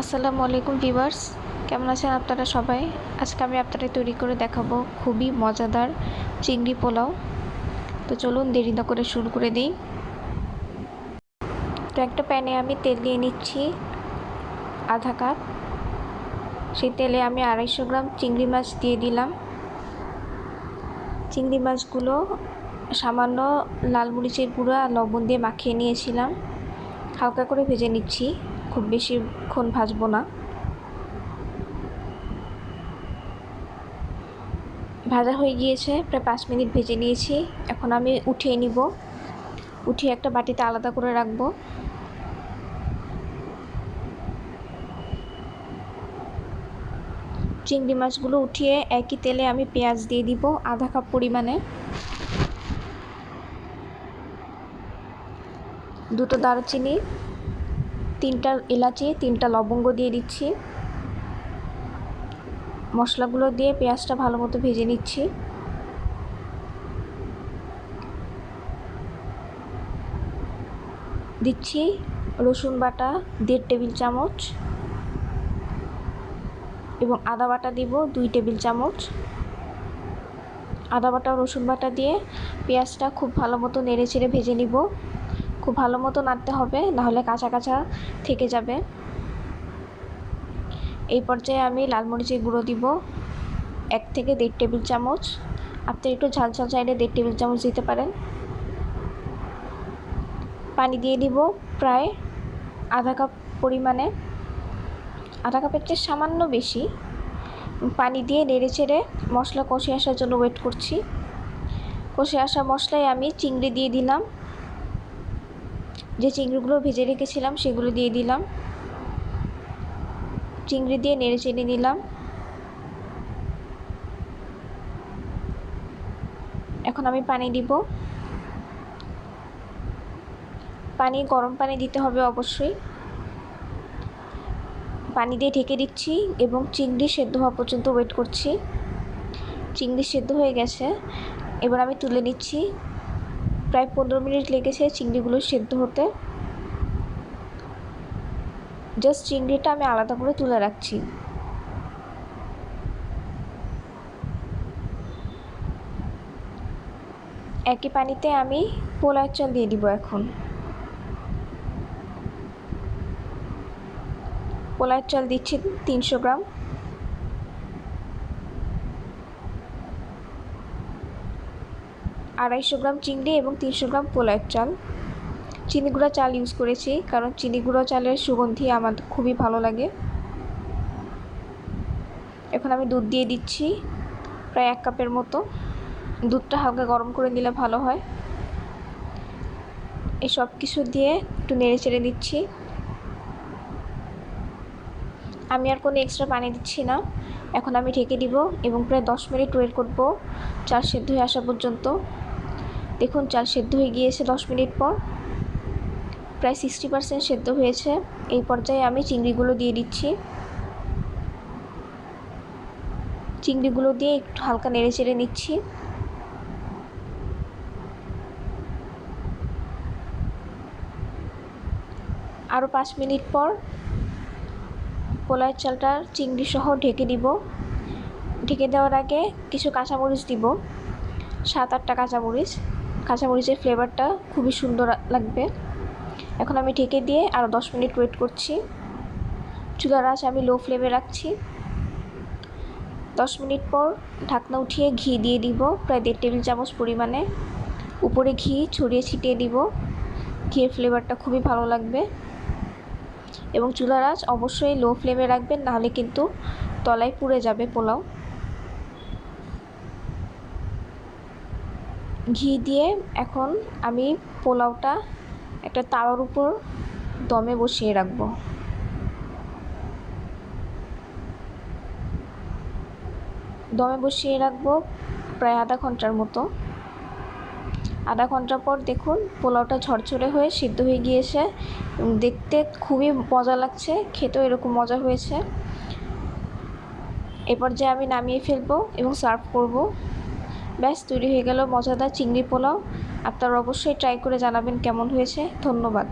আসসালামু আলাইকুম ভিউয়ার্স, কেমন আছেন আপনারা সবাই? আজকে আমি আপনাদের তৈরি করে দেখাবো খুবই মজাদার চিংড়ি পোলাও। তো চলুন দেরি না করে শুরু করে দিই। তো একটা প্যানে আমি তেল দিয়ে নিচ্ছি আধা কাপ। সেই তেলে আমি 250 গ্রাম চিংড়ি মাছ দিয়ে দিলাম। চিংড়ি মাছগুলো সামান্য লাল মরিচের গুঁড়ো আর লবণ দিয়ে মাখিয়ে নিয়েছিলাম। হালকা করে ভেজে নিচ্ছি, খুব বেশিক্ষণ ভাজবো না। ভাজা হয়ে গিয়েছে, প্রায় 5 মিনিট ভেজে নিয়েছি। এখন আমি উঠিয়ে নিব, উঠিয়ে একটা বাটিতে আলাদা করে রাখবো। চিংড়ি মাছগুলো উঠিয়ে একই তেলে আমি পেঁয়াজ দিয়ে দিব আধা কাপ পরিমাণে, 2টো দারুচিনি, 3টা এলাচি, 3টা লবঙ্গ দিয়ে দিচ্ছি। মশলাগুলো দিয়ে পেঁয়াজটা ভালো মতো ভেজে নিচ্ছি। দিচ্ছি রসুন বাটা 1.5 টেবিল চামচ এবং আদা বাটা দিব 2 টেবিল চামচ। আদা বাটা রসুন বাটা দিয়ে পেঁয়াজটা খুব ভালো মতো নেড়ে চেড়ে ভেজে নিব। খুব ভালো মতো নাড়তে হবে, নাহলে কাঁচা কাঁচা থেকে যাবে। এই পর্যায়ে আমি লাল মরিচের গুঁড়ো দিব 1 থেকে 1.5 টেবিল চামচ। আপনি একটু ঝাল ঝাল চাইলে 1.5 টেবিল চামচ দিতে পারেন। পানি দিয়ে দিব প্রায় আধা কাপ পরিমাণে, আধা কাপের চেয়ে সামান্য বেশি। পানি দিয়ে নেড়ে চেড়ে মশলা কষে আসার জন্য ওয়েট করছি। কষে আসা মশলায় আমি চিংড়ি দিয়ে দিলাম, যে চিংড়িগুলো ভেজে রেখেছিলাম সেগুলো দিয়ে দিলাম। চিংড়ি দিয়ে নেড়ে চেড়ে নিলাম। এখন আমি পানি দিব। গরম পানি দিতে হবে অবশ্যই। পানি দিয়ে ঢেকে দিচ্ছি এবং চিংড়ি সেদ্ধ হওয়া পর্যন্ত ওয়েট করছি। চিংড়ি সেদ্ধ হয়ে গেছে, এবার আমি তুলে নিচ্ছি। প্রায় 15 মিনিট লেগেছে চিংড়িগুলো সেদ্ধ হতে। জাস্ট চিংড়িটা আমি আলাদা করে তুলে রাখছি। একই পানিতে আমি পোলাওয়ের চাল দিয়ে দিব। এখন পোলাওয়ের চাল দিচ্ছি 300 গ্রাম। আড়াইশো গ্রাম চিংড়ি এবং 300 গ্রাম পোলাওয়ের চাল। চিনি গুঁড়া চাল ইউজ করেছি, কারণ চিনি গুঁড়া চালের সুগন্ধি আমার খুবই ভালো লাগে। এখন আমি দুধ দিয়ে দিচ্ছি প্রায় 1 কাপের মতো। দুধটা হালকা গরম করে নিলে ভালো হয়। এই সব কিছু দিয়ে একটু নেড়ে চেড়ে দিচ্ছি। আমি আর কোনো এক্সট্রা পানি দিচ্ছি না। এখন আমি ঢেকে দিব এবং প্রায় 10 মিনিট ওয়েট করব চাল সেদ্ধ হয়ে আসা পর্যন্ত। দেখুন চাল সেদ্ধ হয়ে গিয়েছে 10 মিনিট পর, প্রায় 60% সেদ্ধ হয়েছে। এই পর্যায়ে আমি চিংড়িগুলো দিয়ে দিচ্ছি। চিংড়িগুলো দিয়ে একটু হালকা নেড়ে চেড়ে নিচ্ছি। আরও 5 মিনিট পর পোলাওয়ের চালটা চিংড়ি সহ ঢেকে দিব। ঢেকে দেওয়ার আগে কিছু কাঁচামরিচ দিব, 7-8টা কাঁচামরিচের ফ্লেভারটা খুবই সুন্দর লাগবে। এখন আমি ঢেকে দিয়ে আরও 10 মিনিট ওয়েট করছি। চুলার আঁচ আমি লো ফ্লেমে রাখছি। 10 মিনিট পর ঢাকনা উঠিয়ে ঘি দিয়ে দিব প্রায় 1.5 টেবিল চামচ পরিমাণে। উপরে ঘি ছড়িয়ে ছিটিয়ে দিব। ঘিয়ের ফ্লেভারটা খুবই ভালো লাগবে। এবং চুলার আঁচ অবশ্যই লো ফ্লেমে রাখবেন, নাহলে কিন্তু তলায় পুড়ে যাবে পোলাও। ঘি দিয়ে এখন আমি পোলাওটা একটা তাওয়ার উপর দমে বসিয়ে রাখবো। প্রায় আধা ঘন্টার মতো। আধা ঘন্টা পর দেখুন পোলাওটা ঝরঝরে হয়ে সিদ্ধ হয়ে গিয়েছে। দেখতে খুবই মজা লাগছে, খেতেও এরকম মজা হয়েছে। এরপর যে আমি নামিয়ে ফেলবো এবং সার্ভ করব। ব্যাস তৈরি হয়ে গেল মজাদার চিংড়ি পোলাও। আপনারা অবশ্যই ট্রাই করে জানাবেন কেমন হয়েছে। ধন্যবাদ।